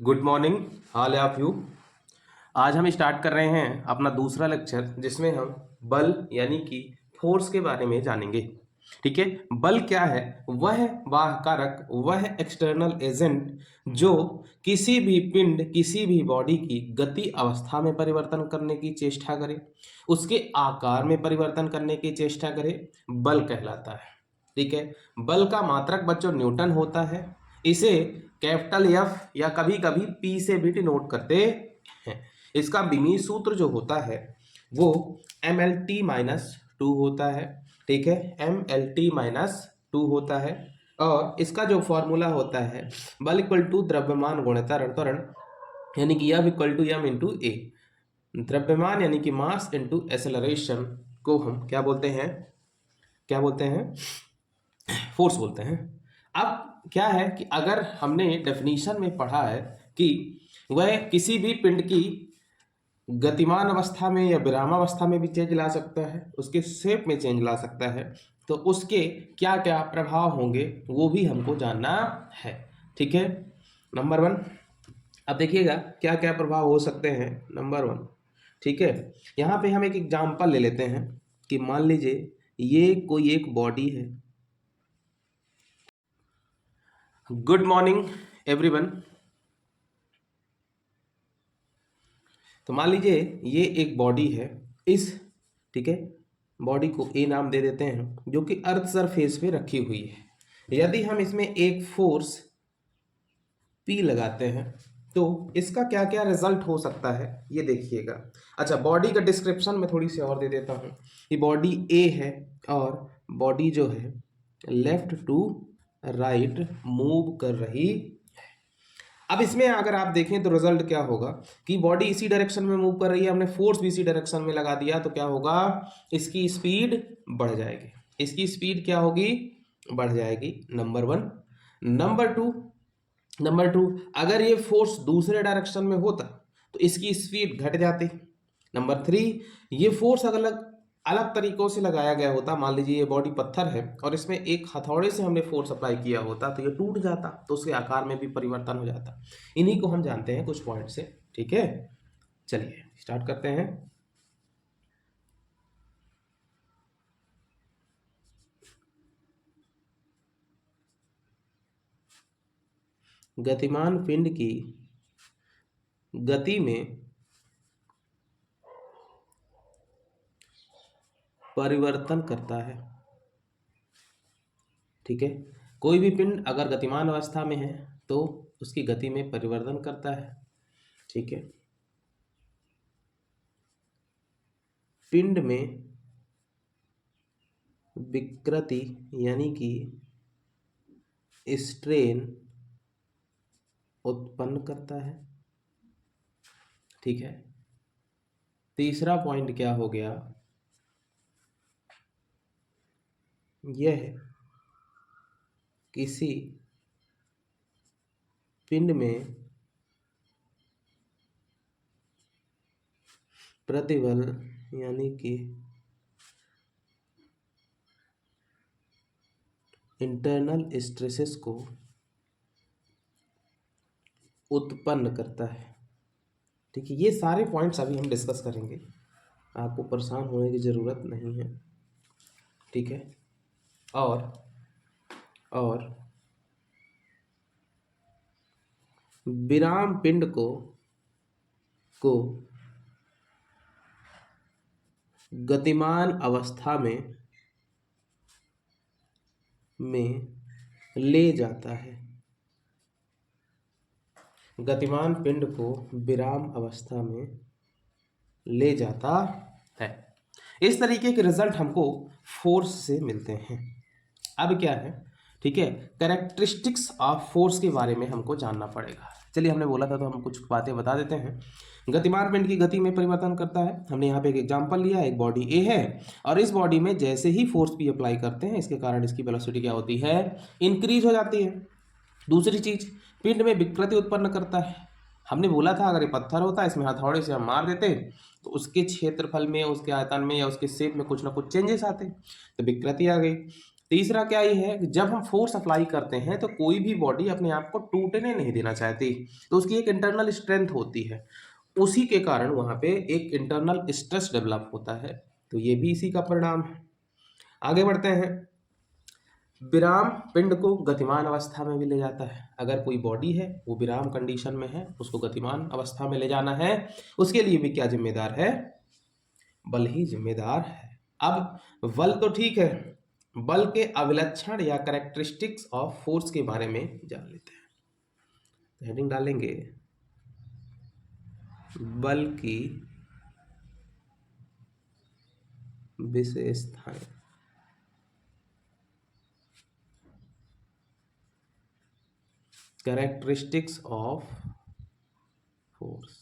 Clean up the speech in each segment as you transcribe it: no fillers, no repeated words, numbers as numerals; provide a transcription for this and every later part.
Good morning, hall of you. आज हम start कर रहे हैं अपना दूसरा लेक्चर, जिसमें हम बल यानी कि फोर्स के बारे में जानेंगे। ठीक है, बल क्या है? वह बाह्य कारक, वह एक्सटर्नल एजेंट जो किसी भी पिंड, किसी भी बॉडी की गति अवस्था में परिवर्तन करने की चेष्टा करे, उसके आकार में परिवर्तन करने की चेष्टा करे, बल कहलाता है। ठीक है, बल का मात्रक बच्चों न्यूटन होता है। इसे कैपिटल एफ या कभी कभी पी से भी डिनोट करते हैं। इसका विमीय सूत्र जो होता है वो M L T minus two होता है। ठीक है, M L T minus two होता है। और इसका जो फॉर्मूला होता है, बल इक्वल टू द्रव्यमान गुणित त्वरण, यानी कि F equal to M into A. द्रव्यमान यानी कि मास इंटू एक्सेलरेशन को हम क्या बोलते हैं? क्या बोलते हैं? फोर्स बोलते हैं। अब क्या है कि अगर हमने डेफिनेशन में पढ़ा है कि वह किसी भी पिंड की गतिमान अवस्था में या विरामावस्था में भी चेंज ला सकता है, उसके शेप में चेंज ला सकता है, तो उसके क्या क्या प्रभाव होंगे वो भी हमको जानना है। ठीक है, नंबर वन। अब देखिएगा क्या क्या प्रभाव हो सकते हैं। नंबर वन, ठीक है, यहाँ पे हम एक एग्जाम्पल ले लेते हैं कि मान लीजिए ये कोई एक बॉडी है। Good morning everyone. तो मान लीजिए ये एक बॉडी है, ठीक है, बॉडी को ए नाम दे देते हैं, जो कि अर्थ सरफेस पे रखी हुई है। यदि हम इसमें एक फोर्स पी लगाते हैं तो इसका क्या क्या रिजल्ट हो सकता है ये देखिएगा। अच्छा, बॉडी का डिस्क्रिप्शन मैं थोड़ी सी और दे देता हूँ कि बॉडी ए है और बॉडी जो है लेफ्ट टू राइट मूव कर रही। अब इसमें अगर आप देखें तो रिजल्ट क्या होगा कि बॉडी इसी डायरेक्शन में मूव कर रही है, हमने फोर्स भी इसी डायरेक्शन में लगा दिया, तो क्या होगा? इसकी स्पीड बढ़ जाएगी। इसकी स्पीड क्या होगी? बढ़ जाएगी, नंबर वन। नंबर टू, अगर ये फोर्स दूसरे डायरेक्शन में होता तो इसकी स्पीड घट जाती। नंबर थ्री, ये फोर्स अगर अलग तरीकों से लगाया गया होता, मान लीजिए ये बॉडी पत्थर है और इसमें एक हथौड़े से हमने फोर्स अप्लाई किया होता, तो ये टूट जाता, तो उसके आकार में भी परिवर्तन हो जाता। इन्हीं को हम जानते हैं कुछ पॉइंट से। ठीक है, चलिए स्टार्ट करते हैं। गतिमान पिंड की गति में परिवर्तन करता है। ठीक है, कोई भी पिंड अगर गतिमान अवस्था में है तो उसकी गति में परिवर्तन करता है। ठीक है, पिंड में विकृति यानी कि स्ट्रेन उत्पन्न करता है। ठीक है, तीसरा पॉइंट क्या हो गया? यह किसी पिंड में प्रतिबल यानी कि इंटरनल स्ट्रेसेस को उत्पन्न करता है। ठीक है, ये सारे पॉइंट्स अभी हम डिस्कस करेंगे, आपको परेशान होने की ज़रूरत नहीं है। ठीक है, और विराम पिंड को गतिमान अवस्था में ले जाता है। गतिमान पिंड को विराम अवस्था में ले जाता है। इस तरीके के रिजल्ट हमको फोर्स से मिलते हैं। अब क्या है? ठीक है, कैरेक्टरिस्टिक्स ऑफ फोर्स के बारे में हमको जानना पड़ेगा। चलिए, हमने बोला था तो हम कुछ बातें बता देते हैं। गतिमान पिंड की गति में परिवर्तन करता है। हमने यहाँ पे एक एग्जांपल लिया, एक बॉडी ए है और इस बॉडी में जैसे ही फोर्स पी अप्लाई करते हैं, इसके कारण इसकी वेलोसिटी क्या होती है? इंक्रीज हो जाती है। दूसरी चीज, पिंड में विकृति उत्पन्न करता है। हमने बोला था अगर ये पत्थर होता, इसमें हथौड़े से हम मार देते तो उसके क्षेत्रफल में, उसके आयतन में या उसके शेप में कुछ ना कुछ चेंजेस आते, तो विकृति आ गई। तीसरा क्या ये है कि जब हम फोर्स अप्लाई करते हैं तो कोई भी बॉडी अपने आप को टूटने नहीं देना चाहती, तो उसकी एक इंटरनल स्ट्रेंथ होती है, उसी के कारण वहां पे एक इंटरनल स्ट्रेस डेवलप होता है। तो ये भी इसी का परिणाम है। आगे बढ़ते हैं। विराम पिंड को गतिमान अवस्था में भी ले जाता है। अगर कोई बॉडी है वो विराम कंडीशन में है, उसको गतिमान अवस्था में ले जाना है, उसके लिए भी क्या जिम्मेदार है? बल ही जिम्मेदार है। अब बल तो ठीक है, बल के अविलक्षण या कैरेक्टरिस्टिक्स ऑफ फोर्स के बारे में जान लेते हैं। हेडिंग डालेंगे बल की विशेषताएं। Characteristics of force.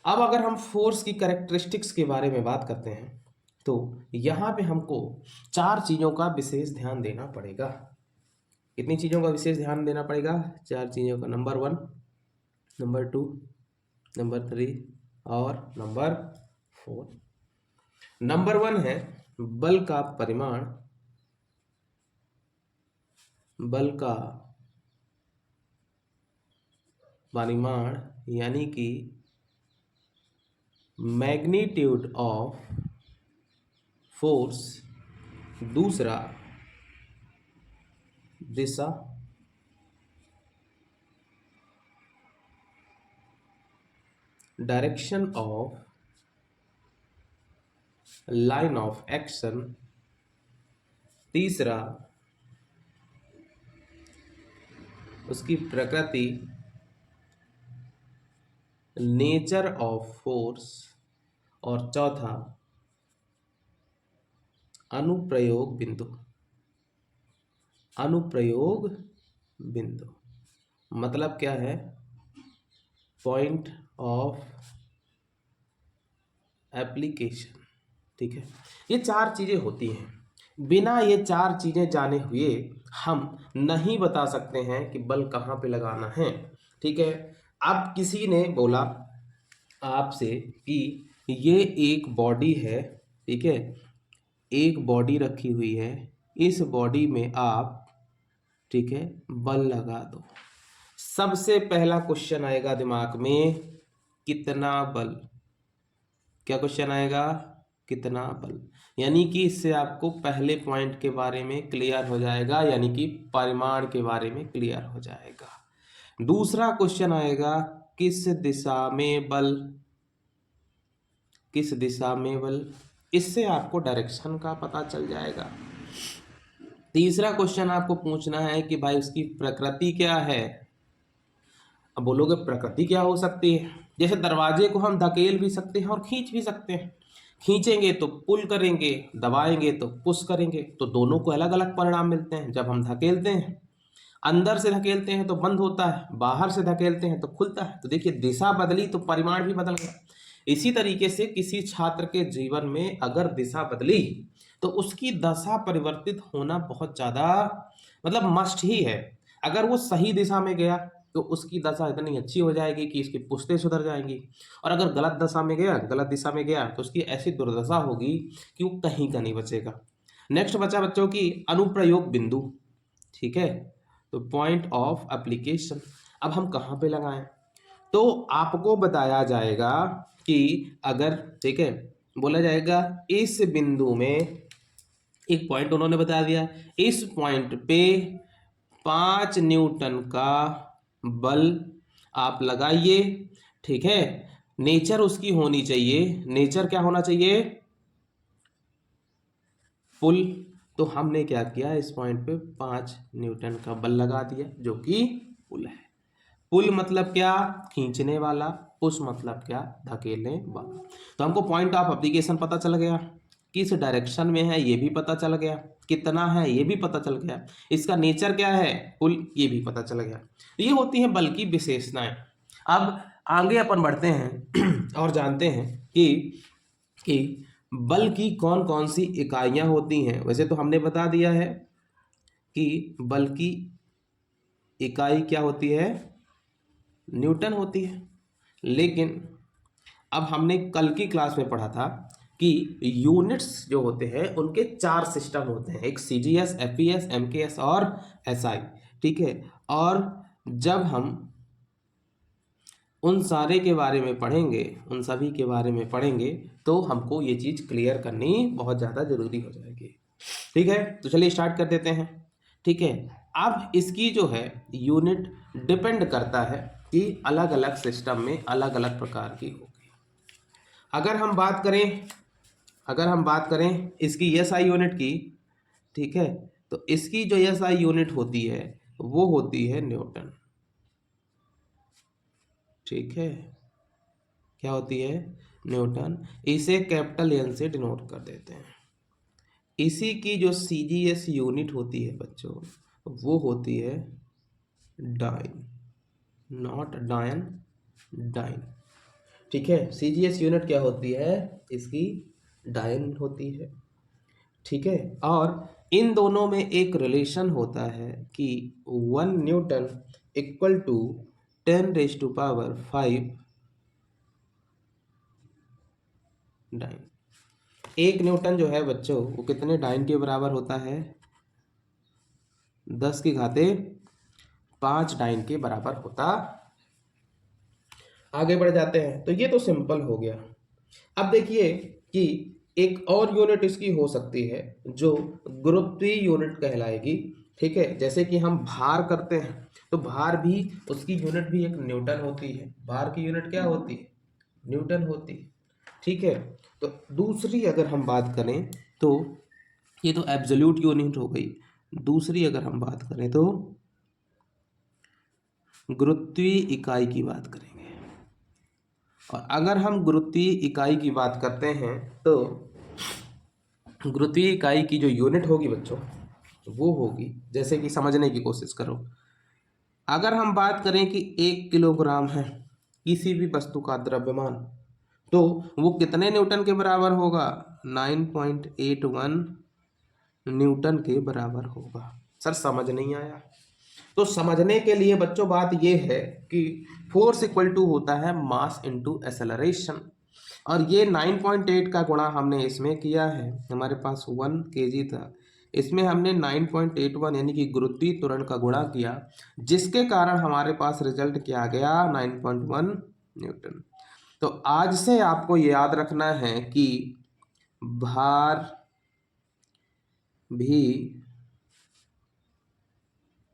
अब अगर हम फोर्स की कैरेक्टरिस्टिक्स के बारे में बात करते हैं तो यहाँ पे हमको 4 चीज़ों का विशेष ध्यान देना पड़ेगा। कितनी चीज़ों का विशेष ध्यान देना पड़ेगा? 4 चीज़ों का। नंबर 1, नंबर 2, नंबर 3 और नंबर 4। नंबर 1 है बल का परिमाण, बल का परिमाण यानी कि मैग्नीट्यूड ऑफ फोर्स। दूसरा दिशा, direction of line of action. तीसरा उसकी प्रकृति, नेचर ऑफ फोर्स। और चौथा अनुप्रयोग बिंदु। अनुप्रयोग बिंदु मतलब क्या है? Point of application. ठीक है, ये 4 चीजें होती हैं। बिना ये 4 चीजें जाने हुए हम नहीं बता सकते हैं कि बल कहाँ पे लगाना है। ठीक है, अब किसी ने बोला आपसे कि ये एक बॉडी है, ठीक है, एक बॉडी रखी हुई है, इस बॉडी में आप, ठीक है, बल लगा दो। सबसे पहला क्वेश्चन आएगा दिमाग में, कितना बल? क्या क्वेश्चन आएगा? कितना बल। यानी कि इससे आपको पहले पॉइंट के बारे में क्लियर हो जाएगा, यानी कि परिमाण के बारे में क्लियर हो जाएगा। दूसरा क्वेश्चन आएगा किस दिशा में बल, किस दिशा में बल, इससे आपको डायरेक्शन का पता चल जाएगा। तीसरा क्वेश्चन आपको पूछना है कि भाई उसकी प्रकृति क्या है। अब बोलोगे प्रकृति क्या हो सकती है? जैसे दरवाजे को हम धकेल भी सकते हैं और खींच भी सकते हैं। खींचेंगे तो पुल करेंगे, दबाएंगे तो पुश करेंगे, तो दोनों को अलग अलग परिणाम मिलते हैं। जब हम धकेलते हैं, अंदर से धकेलते हैं तो बंद होता है, बाहर से धकेलते हैं तो खुलता है। तो देखिए दिशा बदली तो परिमाण भी बदल गया। इसी तरीके से किसी छात्र के जीवन में अगर दिशा बदली तो उसकी दशा परिवर्तित होना बहुत ज्यादा मतलब मस्ट ही है। अगर वो सही दिशा में गया तो उसकी दशा इतनी अच्छी हो जाएगी कि इसकी पुश्तें सुधर जाएंगी, और अगर गलत दशा में गया, गलत दिशा में गया, तो उसकी ऐसी दुर्दशा होगी कि वो कहीं का नहीं बचेगा। नेक्स्ट बचा बच्चों की अनुप्रयोग बिंदु। ठीक है, तो पॉइंट ऑफ एप्लीकेशन। अब हम कहाँ पे लगाएं? तो आपको बताया जाएगा कि अगर, ठीक है, बोला जाएगा इस बिंदु में, एक पॉइंट उन्होंने बता दिया, इस पॉइंट पे 5 न्यूटन का बल आप लगाइए। ठीक है, नेचर उसकी होनी चाहिए, नेचर क्या होना चाहिए? पुल। तो हमने क्या किया, इस पॉइंट पे 5 न्यूटन का बल लगा दिया, जो कि पुल है। पुल मतलब क्या? खींचने वाला। पुश मतलब क्या? धकेलने वाला। तो हमको पॉइंट ऑफ एप्लीकेशन पता चल गया, किस डायरेक्शन में है ये भी पता चल गया, कितना है ये भी पता चल गया, इसका नेचर क्या है, पुल, ये भी पता चल गया। ये होती हैं बल की विशेषताएं। अब आगे अपन बढ़ते हैं और जानते हैं कि बल की कौन कौन सी इकाइयां होती हैं। वैसे तो हमने बता दिया है कि बल की इकाई क्या होती है, न्यूटन होती है। लेकिन अब हमने कल की क्लास में पढ़ा था कि यूनिट्स जो होते हैं उनके 4 सिस्टम होते हैं, एक CGS, FES, MKS और SI, ठीक है। और जब हम उन सारे के बारे में पढ़ेंगे, उन सभी के बारे में पढ़ेंगे, तो हमको ये चीज़ क्लियर करनी बहुत ज़्यादा ज़रूरी हो जाएगी, ठीक है। तो चलिए स्टार्ट कर देते हैं, ठीक है। अब इसकी जो है यूनिट डिपेंड करता है कि अलग अलग सिस्टम में अलग अलग प्रकार की होगी। अगर हम बात करें इसकी SI यूनिट की, ठीक है, तो इसकी जो SI यूनिट होती है वो होती है न्यूटन, ठीक है। क्या होती है? न्यूटन। इसे कैपिटल N से डिनोट कर देते हैं। इसी की जो CGS यूनिट होती है बच्चों, वो होती है डाइन, नॉट डायन, डाइन, ठीक है। CGS यूनिट क्या होती है? इसकी डाइन होती है, ठीक है। और इन दोनों में एक रिलेशन होता है कि 1 newton equal to 10⁵ dyne. 1 newton जो है बच्चों वो कितने डाइन के बराबर होता है? 10⁵ डाइन के बराबर होता। आगे बढ़ जाते हैं, तो ये तो सिंपल हो गया। अब देखिए कि एक और यूनिट इसकी हो सकती है जो गुरुत्वीय यूनिट कहलाएगी, ठीक है। जैसे कि हम भार करते हैं तो भार भी, उसकी यूनिट भी एक न्यूटन होती है। भार की यूनिट क्या होती है? न्यूटन होती है, ठीक है। तो दूसरी अगर हम बात करें तो ये तो एब्सोल्यूट यूनिट हो गई। दूसरी अगर हम बात करें तो गुरुत्वीय इकाई की बात करेंगे। और अगर हम गुरुत्वीय इकाई की बात करते हैं तो गुरुत्वीय इकाई की जो यूनिट होगी बच्चों वो होगी, जैसे कि समझने की कोशिश करो। अगर हम बात करें कि 1 किलोग्राम है किसी भी वस्तु का द्रव्यमान, तो वो कितने न्यूटन के बराबर होगा? 9.81 न्यूटन के बराबर होगा। सर समझ नहीं आया? तो समझने के लिए बच्चों बात ये है कि फोर्स इक्वल टू होता है मास इनटू एक्सेलरेशन, और ये 9.8 का गुणा हमने इसमें किया है। हमारे पास 1 kg था, इसमें हमने 9.81 यानी कि गुरुत्वीय त्वरण का गुणा किया, जिसके कारण हमारे पास रिजल्ट क्या आ गया? 9.1 न्यूटन। तो आज से आपको याद रखना है कि भार भी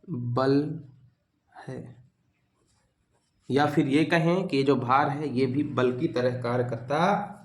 बल है, या फिर ये कहें कि जो भार है ये भी बल की तरह कार्य करता